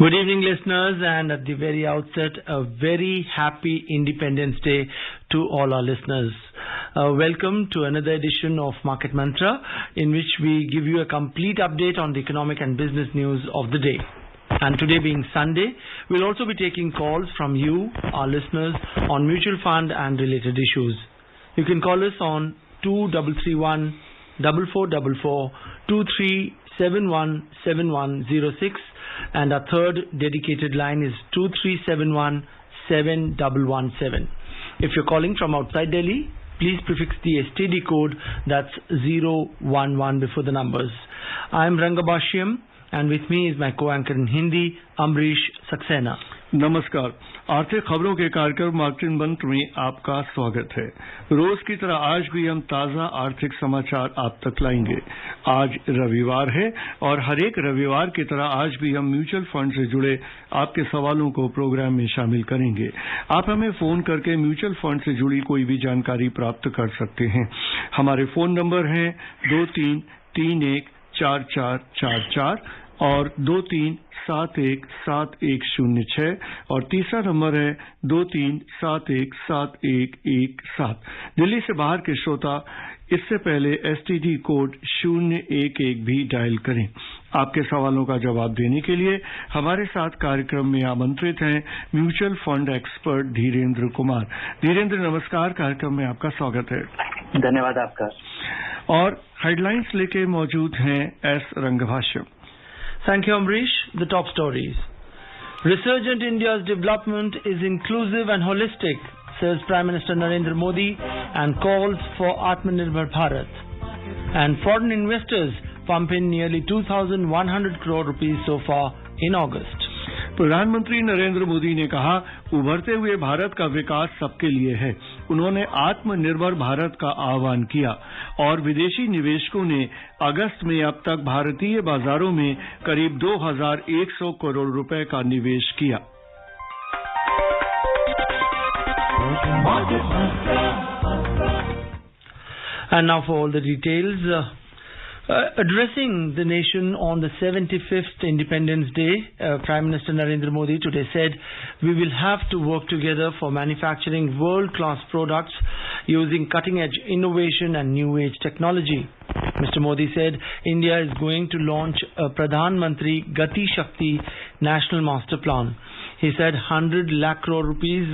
Good evening, listeners, and at the very outset, a very happy Independence Day to all our listeners. Welcome to another edition of Market Mantra, in which we give you a complete update on the economic and business news of the day. And today being Sunday, we'll also be taking calls from you, our listeners, on mutual fund and related issues. You can call us on 2331 4444 2371 7106. And our third dedicated line is 2371 7117. If you're calling from outside Delhi, please prefix the STD code that's 011 before the numbers. I'm Rangabashyam, and with me is my co-anchor in Hindi, Amrish Saxena. नमस्कार। आर्थिक खबरों के कार्यक्रम market मंत्र में आपका स्वागत है। रोज की तरह आज भी हम ताजा आर्थिक समाचार आप तक लाएंगे। आज रविवार है और हर एक रविवार की तरह आज भी हम म्यूचुअल फंड से जुड़े आपके सवालों को प्रोग्राम में शामिल करेंगे। आप हमें फोन करके म्यूचुअल फंड से जुड़ी कोई भी जानकारी प्राप्त कर सकते हैं। हमारे फोन नंबर हैं 23314444 और 23717106 और तीसरा नंबर है 23717117। दिल्ली से बाहर के श्रोता इससे पहले एसटीडी कोड 011 भी डायल करें। आपके सवालों का जवाब देने के लिए हमारे साथ कार्यक्रम में आमंत्रित हैं mutual fund expert Dhirendra Kumar. Dhirendra, नमस्कार। कार्यक्रम में आपका स्वागत है। धन्यवाद आपका। और हेडलाइंस लेके मौजूद हैं S रंगभाष्यम। Thank you, Amrish. The top stories. Resurgent India's development is inclusive and holistic, says Prime Minister Narendra Modi, and calls for Atmanirbhar Bharat. And foreign investors pump in nearly 2,100 crore rupees so far in August. प्रधानमंत्री नरेंद्र मोदी ने कहा, उभरते हुए भारत का विकास सबके लिए है। उन्होंने आत्मनिर्भर भारत का आह्वान किया और विदेशी निवेशकों ने अगस्त में अब तक भारतीय बाजारों में करीब 2,100 करोड़ रुपए का निवेश किया। And now for all the details. Addressing the nation on the 75th Independence Day, Prime Minister Narendra Modi today said, we will have to work together for manufacturing world-class products using cutting-edge innovation and new-age technology. Mr. Modi said India is going to launch a Pradhan Mantri Gati Shakti National Master Plan. He said 100 lakh crore rupees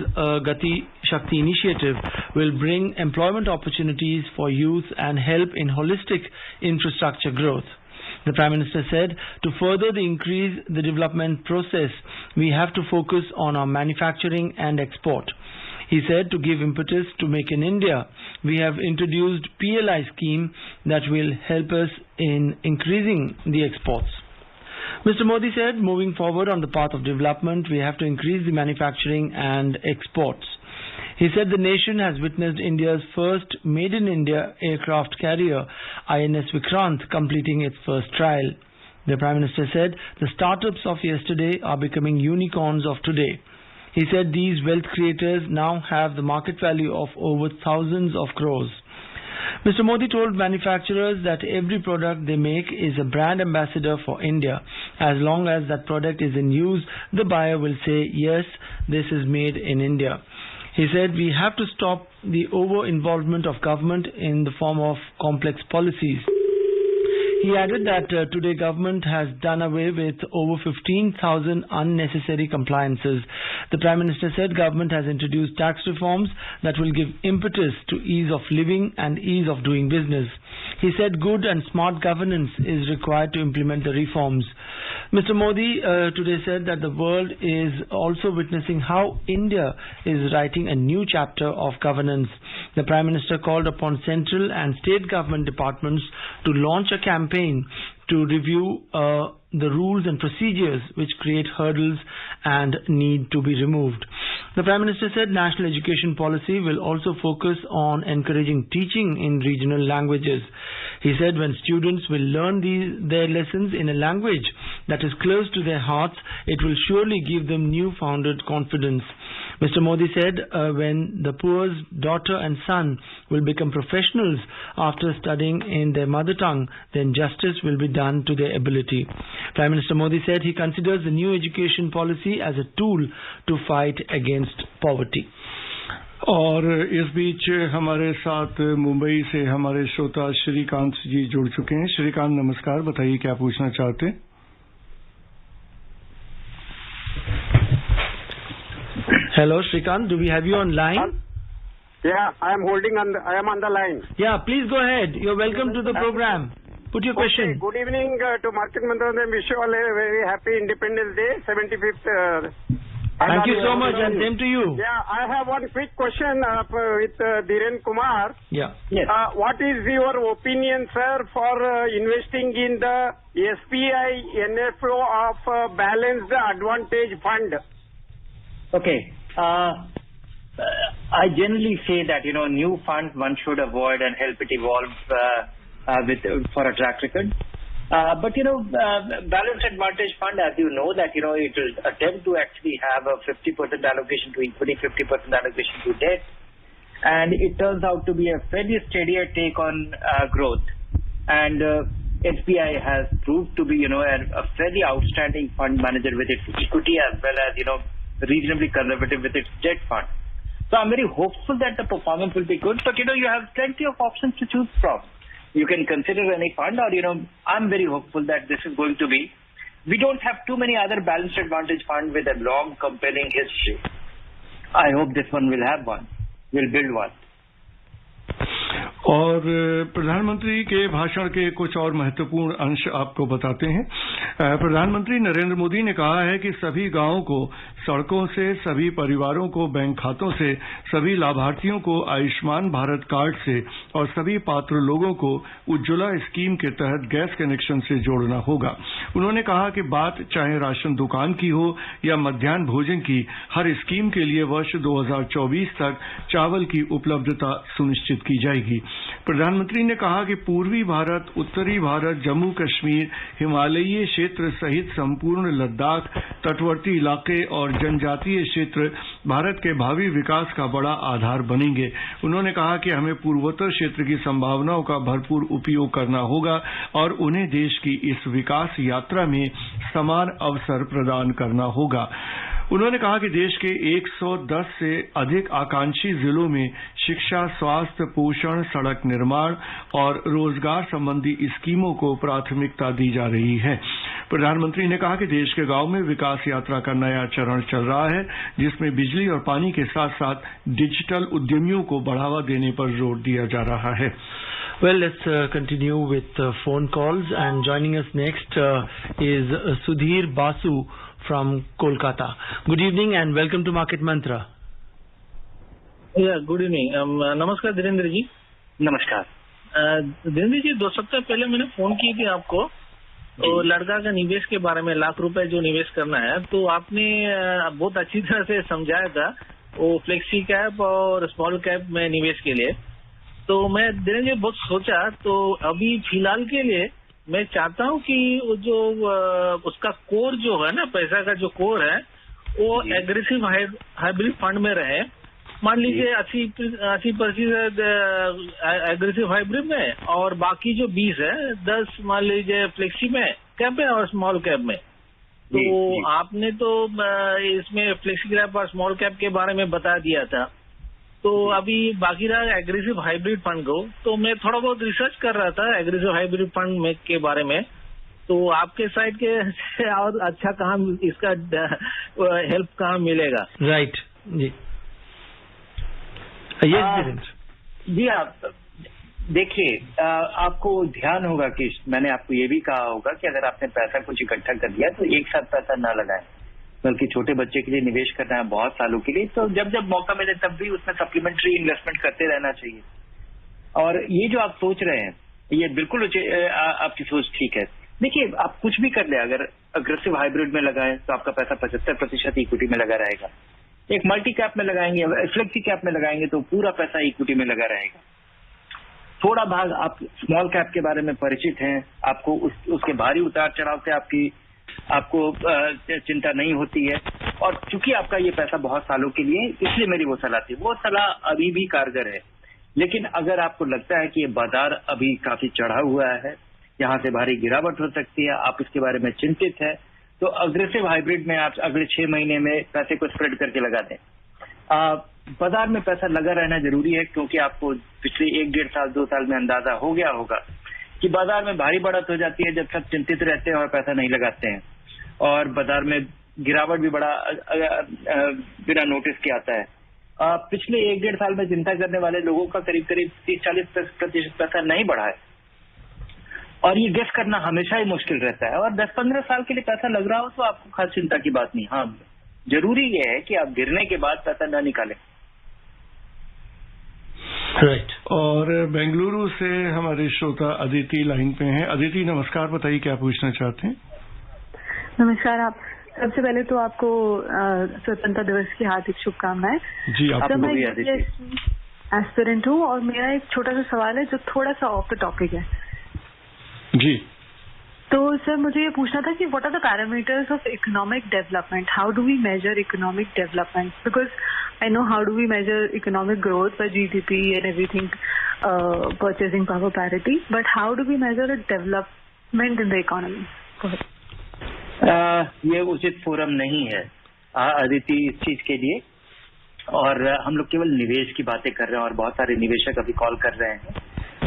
Gati Shakti initiative will bring employment opportunities for youth and help in holistic infrastructure growth. The Prime Minister said to further increase the development process, we have to focus on our manufacturing and export. He said to give impetus to Make in India, we have introduced PLI scheme that will help us in increasing the exports. Mr. Modi said, moving forward on the path of development, we have to increase the manufacturing and exports. He said the nation has witnessed India's first Made in India aircraft carrier, INS Vikrant, completing its first trial. The Prime Minister said the startups of yesterday are becoming unicorns of today. He said these wealth creators now have the market value of over thousands of crores. Mr. Modi told manufacturers that every product they make is a brand ambassador for India. As long as that product is in use, the buyer will say, yes, this is made in India. He said we have to stop the over-involvement of government in the form of complex policies. He added that today government has done away with over 15,000 unnecessary compliances. The Prime Minister said government has introduced tax reforms that will give impetus to ease of living and ease of doing business. He said good and smart governance is required to implement the reforms. Mr. Modi today said that the world is also witnessing how India is writing a new chapter of governance. The Prime Minister called upon central and state government departments to launch a campaign to review the rules and procedures which create hurdles and need to be removed. The Prime Minister said national education policy will also focus on encouraging teaching in regional languages. He said when students will learn their lessons in a language that is close to their hearts, it will surely give them newfound confidence. Mr. Modi said when the poor's daughter and son will become professionals after studying in their mother tongue, then justice will be done to their ability. Prime Minister Modi said he considers the new education policy as a tool to fight against poverty. और इस बीच हमारे साथ मुंबई से हमारे श्रोता श्रीकांत जी जुड़ चुके हैं। श्रीकांत नमस्कार, बताइए क्या पूछना चाहते हैं। Hello, Shrikant. Do we have you on line? Yeah, I am on the line. Yeah, please go ahead. You're welcome to the program. Put your question. Good evening to Market Mantra and wish you all a very happy Independence Day, 75th. Thank you so much, and same to you. Yeah, I have one quick question with Dhiren Kumar. Yeah. Yes. What is your opinion, sir, for investing in the SBI NFO of Balanced Advantage Fund? Okay. I generally say that, new funds one should avoid and help it evolve for a track record. But Balanced Advantage Fund, as you know, that, it will attempt to actually have a 50% allocation to equity, 50% allocation to debt. And it turns out to be a fairly steadier take on growth. And SBI has proved to be, a fairly outstanding fund manager with its equity as well as, reasonably conservative with its debt fund. So I'm very hopeful that the performance will be good, but you have plenty of options to choose from. You can consider any fund, or I'm very hopeful that this is going to be. We don't have too many other Balanced Advantage fund with a long, compelling history. I hope this one will have one. We'll build one. और प्रधानमंत्री के भाषण के कुछ और महत्वपूर्ण अंश आपको बताते हैं। प्रधानमंत्री नरेंद्र मोदी ने कहा है कि सभी गांवों को सड़कों से, सभी परिवारों को बैंक खातों से, सभी लाभार्थियों को आयुष्मान भारत कार्ड से और सभी पात्र लोगों को उज्ज्वला स्कीम के तहत गैस कनेक्शन से जोड़ना होगा। उन्होंने कहा कि बात चाहे राशन दुकान की हो या मध्याह्न भोजन की, हर स्कीम के लिए वर्ष 2024 तक चावल की उपलब्धता सुनिश्चित की जाएगी। प्रधानमंत्री ने कहा कि पूर्वी भारत, उत्तरी भारत, जम्मू कश्मीर, हिमालयी क्षेत्र सहित संपूर्ण लद्दाख, तटवर्ती इलाके और जनजातीय क्षेत्र भारत के भावी विकास का बड़ा आधार बनेंगे। उन्होंने कहा कि हमें पूर्वोत्तर क्षेत्र की संभावनाओं का भरपूर उपयोग करना होगा और उन्हें देश की इस विकास यात्रा में समान अवसर प्रदान करना होगा। उन्होंने कहा कि देश के 110 से अधिक आकांक्षी जिलों में शिक्षा, स्वास्थ्य, पोषण, सड़क निर्माण और रोजगार संबंधी स्कीमों को प्राथमिकता दी जा रही है। प्रधानमंत्री ने कहा कि देश के गांव में विकास यात्रा का नया चरण चल रहा है, जिसमें बिजली और पानी के साथ साथ डिजिटल उद्यमियों को बढ़ावा देने पर जोर दिया जा रहा है। Well, let's continue with phone calls, and joining us next is Sudhir Basu from Kolkata. Good evening and welcome to Market Mantra. Yeah, good evening. नमस्कार धीरेन्द्र जी। नमस्कार। धीरेन्द्र जी, 2 सप्ताह पहले मैंने फोन की थी आपको, तो लड़का का निवेश के बारे में, लाख रुपए जो निवेश करना है, तो आपने बहुत अच्छी तरह से समझाया था वो फ्लेक्सी कैप और स्मॉल कैप में निवेश के लिए। तो मैं धीरेन्द्र जी बहुत सोचा, तो अभी फिलहाल के लिए मैं चाहता हूँ कि वो जो उसका कोर जो है ना, पैसा का जो कोर है, वो एग्रेसिव हाइब्रिड फंड में रहे। मान लीजिए 80% एग्रेसिव हाइब्रिड में और बाकी जो 20 है, 10 मान लीजिए फ्लेक्सी में कैप है और स्मॉल कैप में। तो आपने तो इसमें फ्लेक्सी कैप और स्मॉल कैप के बारे में बता दिया था, तो अभी बाकी रहा एग्रेसिव हाइब्रिड फंड को। तो मैं थोड़ा बहुत रिसर्च कर रहा था एग्रेसिव हाइब्रिड फंड में के बारे में, तो आपके साइड के और अच्छा कहाँ इसका हेल्प कहाँ मिलेगा? राइट जी। जी, आप देखिए, आपको ध्यान होगा कि मैंने आपको ये भी कहा होगा कि अगर आपने पैसा कुछ इकट्ठा कर दिया तो एक साथ पैसा ना लगाएं, बल्कि छोटे बच्चे के लिए निवेश करना है बहुत सालों के लिए, तो जब जब मौका मिले तब भी उसमें सप्लीमेंट्री इन्वेस्टमेंट करते रहना चाहिए। और ये जो आप सोच रहे हैं, ये बिल्कुल आपकी सोच ठीक है। देखिए, आप कुछ भी कर ले, अगर अग्रेसिव हाइब्रिड में लगाएं तो आपका पैसा 75% इक्विटी में लगा रहेगा। एक मल्टी कैप में लगाएंगे, फ्लेक्सी कैप में लगाएंगे तो पूरा पैसा इक्विटी में लगा रहेगा। थोड़ा भाग आप स्मॉल कैप के बारे में परिचित हैं, आपको उसके भारी उतार चढ़ाव से आपकी आपको चिंता नहीं होती है। और चूंकि आपका ये पैसा बहुत सालों के लिए, इसलिए मेरी वो सलाह थी। वो सलाह अभी भी कारगर है, लेकिन अगर आपको लगता है कि ये बाजार अभी काफी चढ़ा हुआ है, यहाँ से भारी गिरावट हो सकती है, आप इसके बारे में चिंतित है, तो अग्रेसिव हाइब्रिड में आप अगले 6 महीने में पैसे को स्प्रेड करके लगा दें। बाजार में पैसा लगा रहना जरूरी है, क्योंकि आपको पिछले 1-1.5 साल 2 साल में अंदाजा हो गया होगा कि बाजार में भारी बढ़त हो जाती है जब सब चिंतित रहते हैं और पैसा नहीं लगाते हैं, और बाजार में गिरावट भी बड़ा बिना नोटिस के आता है। पिछले 1-1.5 साल में चिंता करने वाले लोगों का करीब 30-40% पैसा नहीं बढ़ा है, और ये गेस करना हमेशा ही मुश्किल रहता है। और 10-15 साल के लिए पैसा लग रहा हो तो आपको खास चिंता की बात नहीं। हाँ, जरूरी ये है कि आप गिरने के बाद पैसा न निकालें। राइट। और बेंगलुरु से हमारे श्रोता अदिति लाइन पे हैं। अदिति नमस्कार, बताइए क्या पूछना चाहते हैं। नमस्कार। आप सबसे पहले तो आपको स्वतंत्रता दिवस की हार्दिक शुभकामनाएं। जी आपको मैं एस्पिरेंट हूँ और मेरा एक छोटा सा सवाल है जो थोड़ा सा ऑफ द टॉपिक है। जी। तो सर मुझे ये पूछना था कि what are the parameters of economic development, how do we measure economic development, because I know how do we measure economic growth by GDP and everything, purchasing power parity, but how do we measure a development in the economy? ये उचित forum नहीं है अदिति इस चीज के लिए, और हम लोग केवल निवेश की बातें कर रहे हैं और बहुत सारे निवेशक अभी कॉल कर रहे हैं।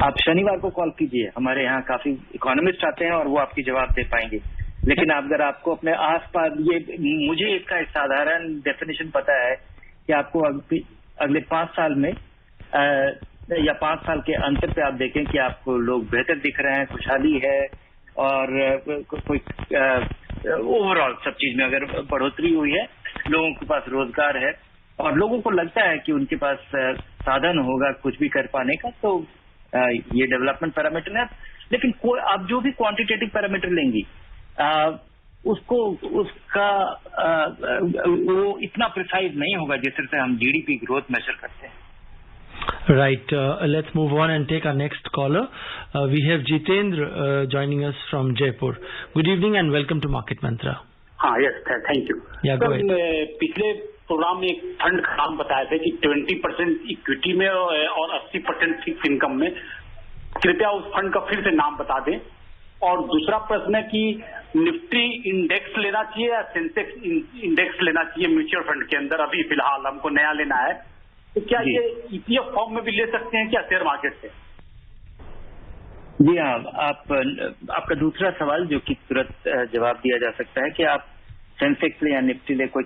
आप शनिवार को कॉल कीजिए, हमारे यहाँ काफी इकोनॉमिस्ट आते हैं और वो आपकी जवाब दे पाएंगे। लेकिन अगर आपको अपने आसपास मुझे इसका एक साधारण डेफिनेशन पता है कि आपको अगले 5 साल में या 5 साल के अंतर पे आप देखें कि आपको लोग बेहतर दिख रहे हैं, खुशहाली है, और कोई ओवरऑल सब चीज में अगर बढ़ोतरी हुई है, लोगों के पास रोजगार है और लोगों को लगता है कि उनके पास साधन होगा कुछ भी कर पाने का, तो ये डेवलपमेंट पैरामीटर है। लेकिन कोई आप जो भी क्वांटिटेटिव पैरामीटर लेंगी उसका वो इतना प्रिसाइज नहीं होगा जिस तरह से हम जीडीपी ग्रोथ मेजर करते हैं। Right. Let's move on and take our next caller. We have Jitendra joining us from Jaipur. Good evening and welcome to Market Mantra. हाँ, यस, थैंक यू। पिछले प्रोग्राम में एक फंड का नाम बताया था कि 20% इक्विटी में और 80% फिक्स इनकम में। कृपया उस फंड का फिर से नाम बता दें। और दूसरा प्रश्न है कि निफ्टी इंडेक्स लेना चाहिए या सेंसेक्स इंडेक्स लेना चाहिए म्यूचुअल फंड के अंदर? अभी फिलहाल हमको नया लेना है, तो क्या ये ईपीएफ फॉर्म में भी ले सकते हैं क्या शेयर मार्केट से? जी हाँ, आपका दूसरा सवाल जो कि तुरंत जवाब दिया जा सकता है कि आप सेंसेक्स ले या निफ्टी ले, कोई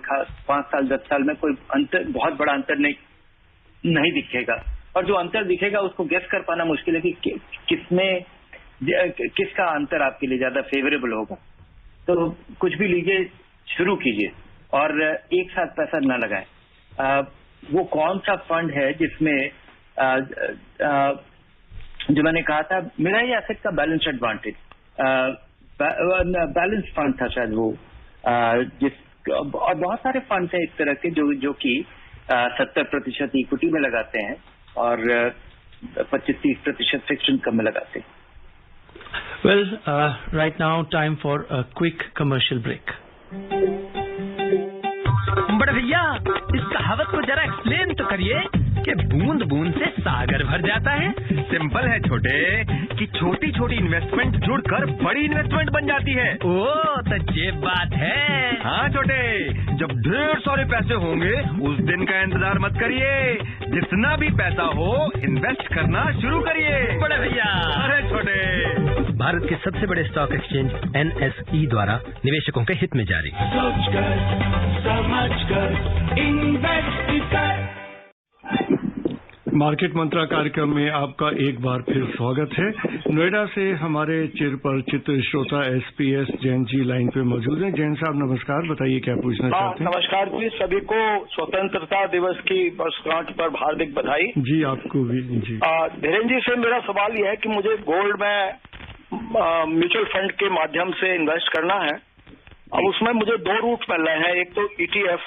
5 साल 10 साल में कोई अंतर, बहुत बड़ा अंतर नहीं दिखेगा, और जो अंतर दिखेगा उसको गेस कर पाना मुश्किल है कि किसका अंतर आपके लिए ज्यादा फेवरेबल होगा। तो कुछ भी लीजिए, शुरू कीजिए और एक साथ पैसा न लगाएं। वो कौन सा फंड है जिसमें जो मैंने कहा था, मेरा ही एसेट का बैलेंस एडवांटेज बैलेंस फंड था शायद वो, और बहुत सारे फंड हैं इस तरह के जो कि 70% इक्विटी में लगाते हैं और 25-30% फिक्स्ड इनकम में लगाते हैं। Well, right now time for a quick commercial break. बड़े भैया, इस कहावत को जरा एक्सप्लेन तो करिए कि बूंद बूंद से सागर भर जाता है। सिंपल है छोटे, कि छोटी छोटी इन्वेस्टमेंट जुड़कर बड़ी इन्वेस्टमेंट बन जाती है। ओ तो ये बात है। हाँ छोटे, जब ढेर सारे पैसे होंगे उस दिन का इंतजार मत करिए, जितना भी पैसा हो इन्वेस्ट करना शुरू करिए। बड़े भैया। अरे छोटे, भारत के सबसे बड़े स्टॉक एक्सचेंज NSE द्वारा निवेशकों के हित में जारी। मार्केट मंत्रा कार्यक्रम में आपका एक बार फिर स्वागत है। नोएडा से हमारे चिरपरिचित श्रोता SPS जैन जी लाइन पे मौजूद हैं। जैन साहब नमस्कार, बताइए क्या पूछना चाहते हैं। नमस्कार जी, सभी को स्वतंत्रता दिवस की वर्षगांठ पर हार्दिक बधाई। जी आपको भी। जी धीरेन्द्र जी से मेरा सवाल यह है कि मुझे गोल्ड में म्यूचुअल फंड के माध्यम से इन्वेस्ट करना है। अब उसमें मुझे 2 रूट मिल रहे हैं, एक तो ETF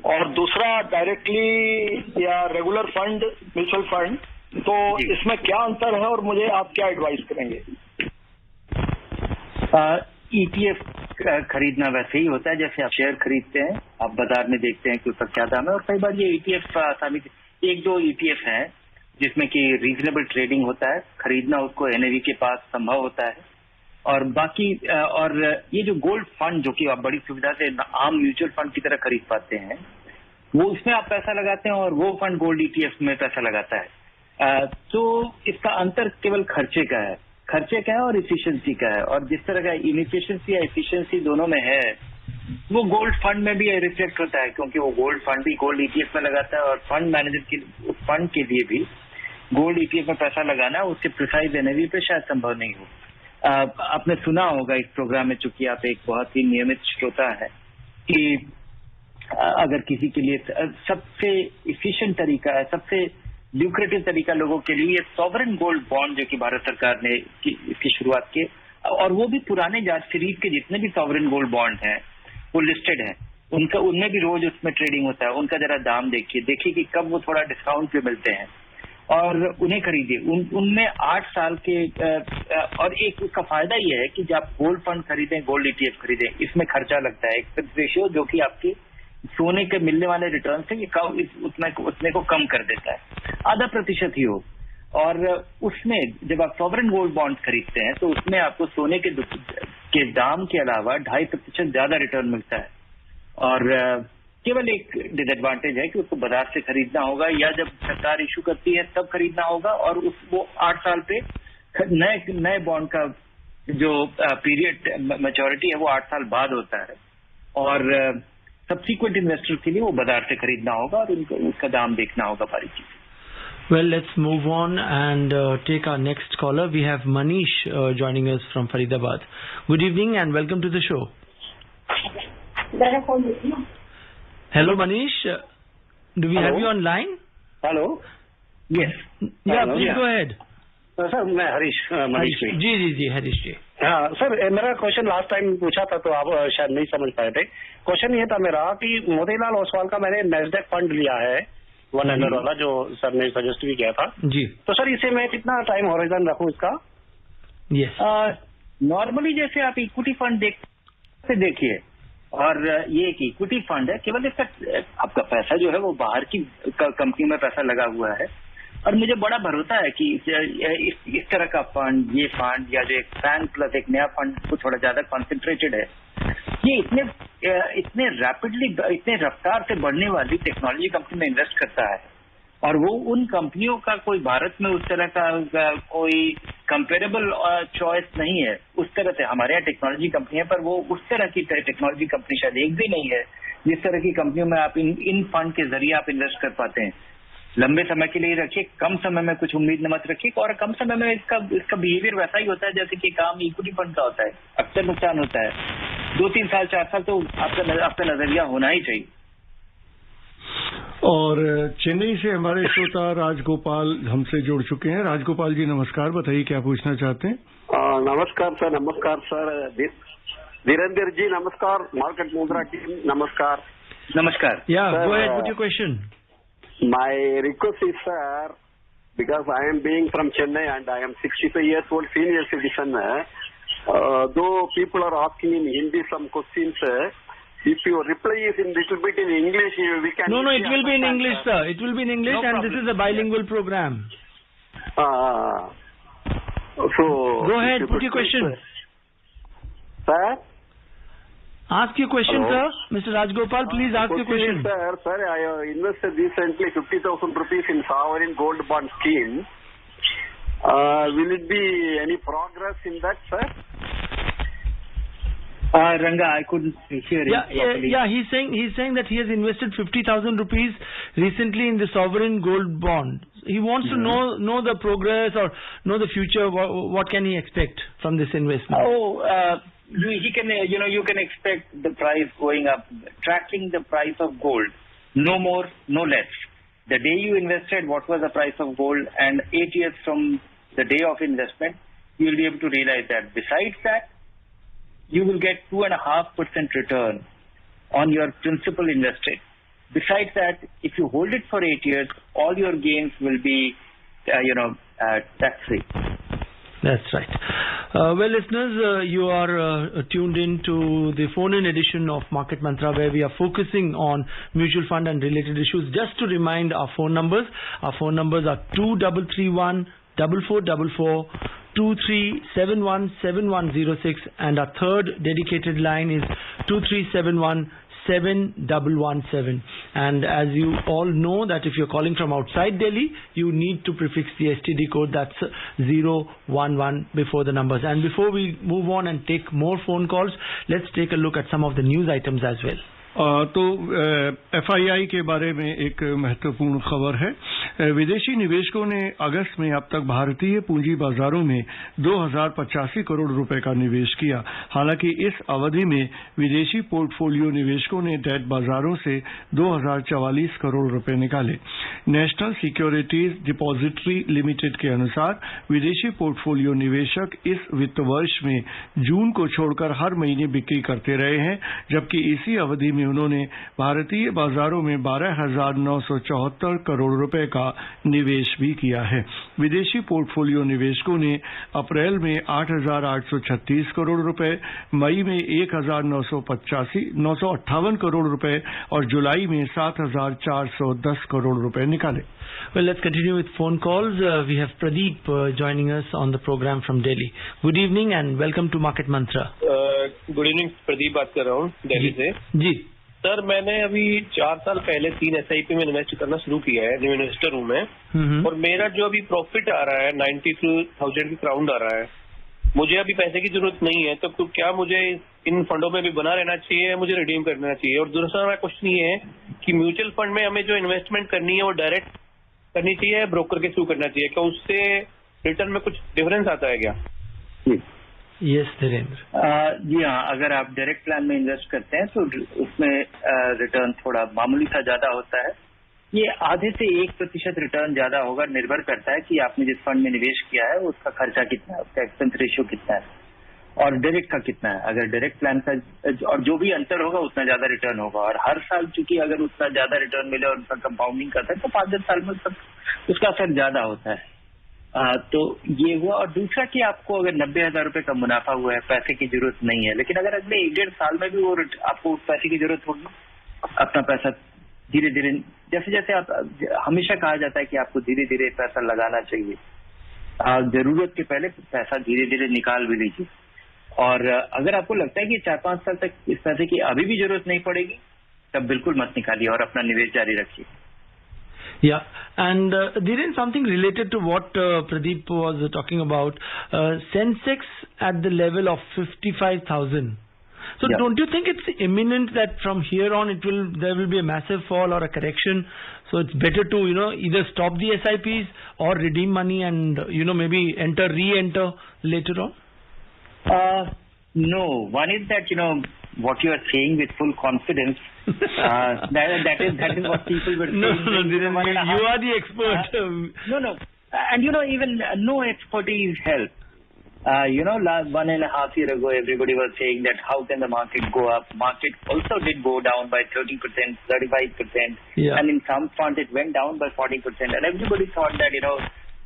और दूसरा डायरेक्टली या रेगुलर फंड म्यूचुअल फंड। तो इसमें क्या अंतर है और मुझे आप क्या एडवाइस करेंगे? ETF खरीदना वैसे ही होता है जैसे आप शेयर खरीदते हैं, आप बाजार में देखते हैं कि उसका क्या दाम है। और कई बार ये ETF आसानी से 1-2 ETF हैं जिसमें कि रीजनेबल ट्रेडिंग होता है, खरीदना उसको NAV के पास संभव होता है। और बाकी और ये जो गोल्ड फंड जो कि आप बड़ी सुविधा से आम म्यूचुअल फंड की तरह खरीद पाते हैं, वो उसमें आप पैसा लगाते हैं और वो फंड गोल्ड ETF में पैसा लगाता है। तो इसका अंतर केवल खर्चे का है और इफिशिएंसी का है। और जिस तरह का इनएफिशिएंसी या एफिशिएंसी दोनों में है, वो गोल्ड फंड में भी रिफ्लेक्ट होता है, क्योंकि वो गोल्ड फंड भी गोल्ड ETF में लगाता है और फंड मैनेजर के फंड के लिए भी गोल्ड ETF में पैसा लगाना उसके प्रिसाइज NAV पे शायद संभव नहीं हो। आपने सुना होगा इस प्रोग्राम में, चूंकि आप एक बहुत ही नियमित श्रोता है, कि अगर किसी के लिए सबसे इफिशिएंट तरीका है, सबसे ल्यूक्रेटिव तरीका लोगों के लिए सॉवरेन गोल्ड बॉन्ड जो कि भारत सरकार ने इसकी शुरुआत की, और वो भी पुराने जाट सीरीज के जितने भी सॉवरेन गोल्ड बॉन्ड हैं वो लिस्टेड हैं, उनमें भी रोज उसमें ट्रेडिंग होता है। उनका जरा दाम देखिए कि कब वो थोड़ा डिस्काउंट पे मिलते हैं और उन्हें खरीदिए। उनमें 8 साल के और एक उसका फायदा ये है कि जब आप गोल्ड फंड खरीदें, गोल्ड ETF खरीदें, इसमें खर्चा लगता है एक रेशियो जो कि आपकी सोने के मिलने वाले रिटर्न से ये उतने को कम कर देता है, 0.5% ही हो। और उसमें जब आप सॉवरेन गोल्ड बॉन्ड खरीदते हैं तो उसमें आपको सोने के दाम के अलावा 2.5% ज्यादा रिटर्न मिलता है। और केवल एक डिसएडवांटेज है कि उसको बाजार से खरीदना होगा, या जब सरकार इशू करती है तब खरीदना होगा, और वो 8 साल पे नए बॉन्ड का जो पीरियड मैच्योरिटी है वो 8 साल बाद होता है। और सब्सिक्वेंट इन्वेस्टर के लिए वो बाजार से खरीदना होगा और उसका दाम देखना होगा बारीकी से। Well, let's move on and take our next caller. We have Manish joining us from Faridabad. Good evening and welcome to the show. Hello, Manish. Do we have you online? Hello. Yes. Yeah, please go ahead. Sir मैं हरीश मनीष जी हरीश जी। हाँ sir, मेरा question last time पूछा था तो आप शायद नहीं समझ पाए थे। क्वेश्चन ये था मेरा कि मोतीलाल ओसवाल का मैंने नेस्डेक फंड लिया है 100 वाला, जो सर ने सजेस्ट भी किया था जी। तो सर इसे मैं कितना टाइम होराइजन रखूं इसका? यस, नॉर्मली जैसे आप इक्विटी फंड देखिए, और ये एक इक्विटी फंड है, केवल इसका आपका पैसा जो है वो बाहर की कंपनी में पैसा लगा हुआ है। और मुझे बड़ा भरोसा है कि इस तरह का फंड, ये फंड या जो एक फैन प्लस एक नया फंड को थोड़ा ज्यादा कॉन्सेंट्रेटेड है, ये इतने रैपिडली, इतने रफ्तार से बढ़ने वाली टेक्नोलॉजी कंपनी में इन्वेस्ट करता है। और वो उन कंपनियों का कोई भारत में उस तरह का कोई कंपेरेबल चॉइस नहीं है। उस तरह से हमारे यहाँ टेक्नोलॉजी कंपनी है, पर वो उस तरह की टेक्नोलॉजी कंपनी शायद एक भी नहीं है जिस तरह की कंपनियों में आप इन फंड के जरिए आप इन्वेस्ट कर पाते हैं। लंबे समय के लिए रखिए, कम समय में कुछ उम्मीद न मत रखिए, और कम समय में इसका बिहेवियर वैसा ही होता है जैसे कि काम इक्विटी फंड का होता है, अक्सर नुकसान होता है। 2-3 साल 4 साल तो आपका नजरिया होना ही चाहिए। और चेन्नई से हमारे श्रोता राजगोपाल हमसे जुड़ चुके हैं। राजगोपाल जी नमस्कार, बताइए क्या पूछना चाहते हैं? नमस्कार सर। धीरेन्द्र जी नमस्कार, मार्केट मुद्रा टीम नमस्कार। नमस्कार। Yeah, go ahead with your question. My request is, sir, because I am being from Chennai and I am 65 years old, senior citizen. Though people are asking in Hindi some questions, if your reply is in little bit in English, we can... No, it will be in English, sir. It will be in English, and this is a bilingual program. So... Go ahead, put your question. Sir? Ask your question, sir. Mr. Rajgopal, please ask your question. Sir, I invested recently 50,000 rupees in sovereign gold bond scheme. Will it be any progress in that, sir? Ranga, I couldn't hear him properly. Yeah, he's saying that he has invested 50,000 rupees recently in the sovereign gold bond. He wants to know the progress or know the future. What can he expect from this investment? He can, you can expect the price going up, tracking the price of gold, no more, no less. The day you invested, what was the price of gold, and 8 years from the day of investment, you will be able to realize that. Besides that, you will get 2.5% return on your principal invested. Besides that, if you hold it for 8 years, all your gains will be, tax-free. That's right. Well, listeners, you are tuned in to the phone-in edition of Market Mantra, where we are focusing on mutual fund and related issues. Just to remind our phone numbers are 2331 4444, 2371 7106, and our third dedicated line is 2371 7117. And as you all know that if you're calling from outside Delhi, you need to prefix the STD code, that's 011 before the numbers. And before we move on and take more phone calls, let's take a look at some of the news items as well. तो FII के बारे में एक महत्वपूर्ण खबर है। विदेशी निवेशकों ने अगस्त में अब तक भारतीय पूंजी बाजारों में 2085 करोड़ रुपए का निवेश किया। हालांकि इस अवधि में विदेशी पोर्टफोलियो निवेशकों ने डेट बाजारों से 2044 करोड़ रुपए निकाले। नेशनल सिक्योरिटीज डिपॉजिटरी लिमिटेड के अनुसार विदेशी पोर्टफोलियो निवेशक इस वित्त वर्ष में जून को छोड़कर हर महीने बिक्री करते रहे हैं, जबकि इसी अवधि में उन्होंने भारतीय बाजारों में 12,974 करोड़ रुपए का निवेश भी किया है। विदेशी पोर्टफोलियो निवेशकों ने अप्रैल में 8,836 करोड़ रुपए, मई में 1,958 करोड़ रुपए और जुलाई में 7,410 करोड़ रुपए निकाले। Well, let's continue with phone calls. We have Pradeep joining us on the program from Delhi. Good evening and welcome to Market Mantra. Good evening, Pradeep बात कर रहा हूँ दिल्ली से। जी सर, मैंने अभी 4 साल पहले 3 SIP में इन्वेस्ट करना शुरू किया है, न्यू इन्वेस्टर हूँ मैं, और मेरा जो अभी प्रॉफिट आ रहा है 92,000 की क्राउन आ रहा है। मुझे अभी पैसे की जरूरत नहीं है, तो क्या मुझे इन फंडों में भी बना रहना चाहिए, मुझे रिडीम करना चाहिए? और दूसरा मेरा क्वेश्चन ये है कि म्यूचुअल फंड में हमें जो इन्वेस्टमेंट करनी है वो डायरेक्ट करनी चाहिए, ब्रोकर के थ्रू करना चाहिए? क्या उससे रिटर्न में कुछ डिफरेंस आता है क्या? यस धीरेन्द्र। जी हाँ, अगर आप डायरेक्ट प्लान में इन्वेस्ट करते हैं तो उसमें रिटर्न थोड़ा मामूली सा ज्यादा होता है। ये आधे से 1% रिटर्न ज्यादा होगा, निर्भर करता है कि आपने जिस फंड में निवेश किया है उसका खर्चा कितना है, उसका एक्सपेंस रेशियो कितना है और डायरेक्ट का कितना है। अगर डायरेक्ट प्लान का और जो भी अंतर होगा उतना ज्यादा रिटर्न होगा, और हर साल चूंकि अगर उतना ज्यादा रिटर्न मिले और उसका कंपाउंडिंग करता है तो 5-10 साल में उसका असर ज्यादा होता है। तो ये हुआ। और दूसरा कि आपको अगर 90,000 रुपए का मुनाफा हुआ है, पैसे की जरूरत नहीं है, लेकिन अगर अगले 1-1.5 साल में भी वो आपको पैसे की जरूरत होगी, अपना पैसा धीरे धीरे, जैसे जैसे आप, हमेशा कहा जाता है कि आपको धीरे धीरे पैसा लगाना चाहिए, जरूरत के पहले पैसा धीरे धीरे निकाल भी लीजिए। और अगर आपको लगता है कि 4-5 साल तक इस पैसे की अभी भी जरूरत नहीं पड़ेगी, तब बिल्कुल मत निकालिए और अपना निवेश जारी रखिए। Yeah, and Dhiren, something related to what Pradeep was talking about, Sensex at the level of 55,000. So yeah. Don't you think it's imminent that from here on there will be a massive fall or a correction? So it's better to, either stop the SIPs or redeem money and, maybe re-enter later on? No, one is that, what you are saying with full confidence, that is what people were saying. No, you are the expert. No. And even no expertise help. 1.5 years ago, everybody was saying that how can the market go up? Market also did go down by 30%, 35%. Yeah. And in some funds it went down by 40%. And everybody thought that,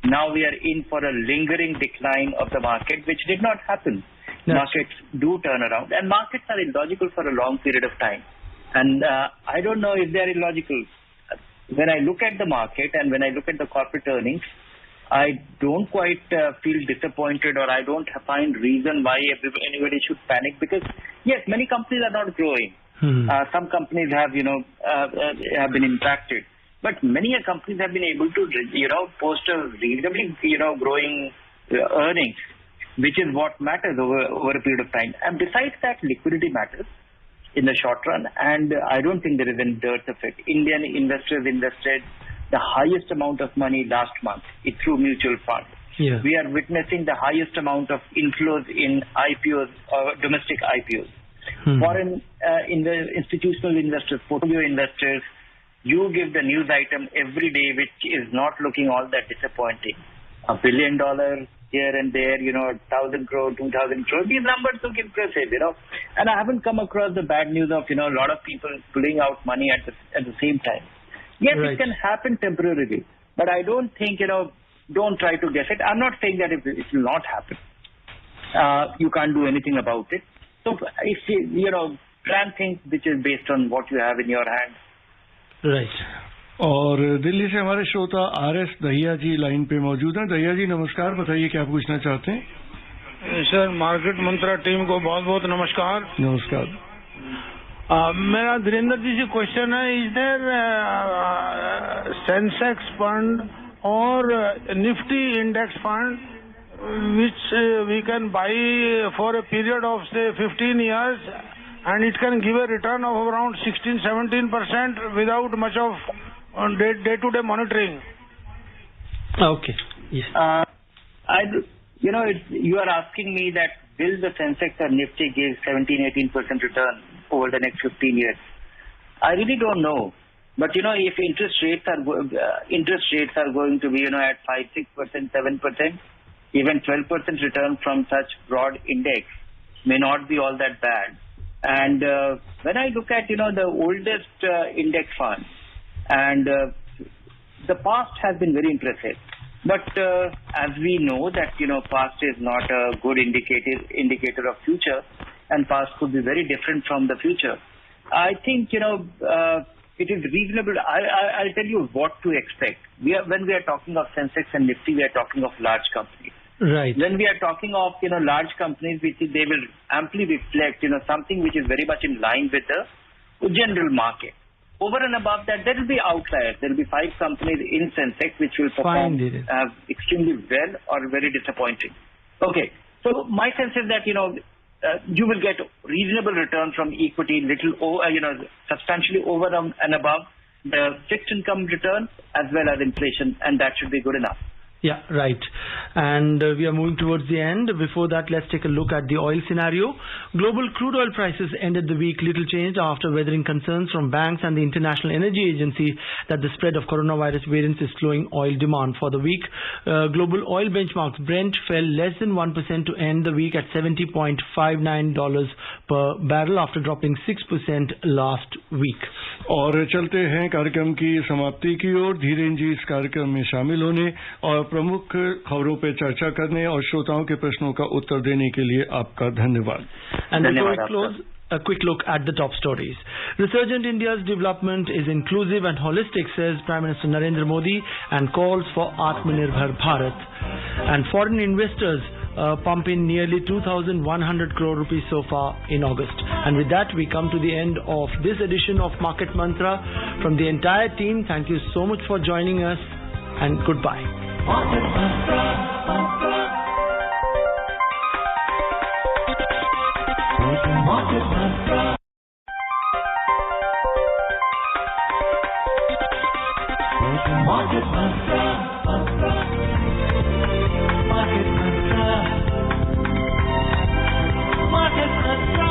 now we are in for a lingering decline of the market, which did not happen. Yes. Markets do turn around, and markets are illogical for a long period of time. And I don't know if they are illogical. When I look at the market and when I look at the corporate earnings, I don't quite feel disappointed, or I don't find reason why anybody should panic, because yes, many companies are not growing. Some companies have, have been impacted, but many companies have been able to, post a reasonably, growing earnings, which is what matters over a period of time. And besides that, liquidity matters in the short run, and I don't think there is any dearth of it. Indian investors invested the highest amount of money last month through mutual funds. Yeah. We are witnessing the highest amount of inflows in IPOs, domestic IPOs. Foreign institutional investors, portfolio investors, you give the news item every day, which is not looking all that disappointing. $1 billion here and there, 1,000 crore, 2,000 crore. These numbers look impressive, And I haven't come across the bad news of, a lot of people pulling out money at the same time. Yes, right. It can happen temporarily, but I don't think, don't try to guess it. I'm not saying that it will not happen. you can't do anything about it. So if plan things which is based on what you have in your hand. Right. और दिल्ली से हमारे श्रोता RS Dahiya जी line पे मौजूद हैं। दहिया जी नमस्कार, बताइए क्या पूछना चाहते हैं। सर, मार्केट मंत्रा टीम को बहुत बहुत नमस्कार। नमस्कार। मेरा धीरेन्द्र जी से क्वेश्चन है, इज देयर सेंसेक्स फंड और Nifty index fund which we can buy for a period of say 15 years and it can give a return of around 16-17% without much of day-to-day monitoring? Okay. Yes. You are asking me that will the Sensex or Nifty give 17-18% return over the next 15 years? I really don't know. But if interest rates are going to be at 5-6%, 7%, even 12% return from such broad index may not be all that bad. And when I look at the oldest index fund, and the past has been very impressive. But as we know that past is not a good indicator of future, and past could be very different from the future. I think it is reasonable. I'll tell you what to expect. When we are talking of Sensex and Nifty, we are talking of large companies. Right. When we are talking of large companies, they will amply reflect something which is very much in line with the general market. Over and above that, there will be outliers. There will be 5 companies in Sensex which will perform extremely well or very disappointing. Okay, so my sense is that you will get reasonable return from equity, substantially over and above the fixed income return as well as inflation, and that should be good enough. Yeah, right. And we are moving towards the end. Before that, let's take a look at the oil scenario. Global crude oil prices ended the week little changed after weathering concerns from banks and the International Energy Agency that the spread of coronavirus variants is slowing oil demand. For the week, global oil benchmarks Brent fell less than 1% to end the week at $70.59 per barrel after dropping 6% last week. और चलते हैं कार्यक्रम की समाप्ति की ओर। धीरेन जी इस कार्यक्रम में शामिल होने और प्रमुख खबरों पर चर्चा करने और श्रोताओं के प्रश्नों का उत्तर देने के लिए आपका धन्यवाद। And before we close, a quick look at the top stories. Resurgent India's development is inclusive and holistic, says Prime Minister Narendra Modi, and calls for Atmanirbhar Bharat. And foreign investors pump in nearly 2,100 crore rupees so far in August. And with that, we come to the end of this edition of Market Mantra. From the entire team, thank you so much for joining us, and goodbye. Market Mantra. Market Mantra. Market Mantra. Market Mantra. Market Mantra.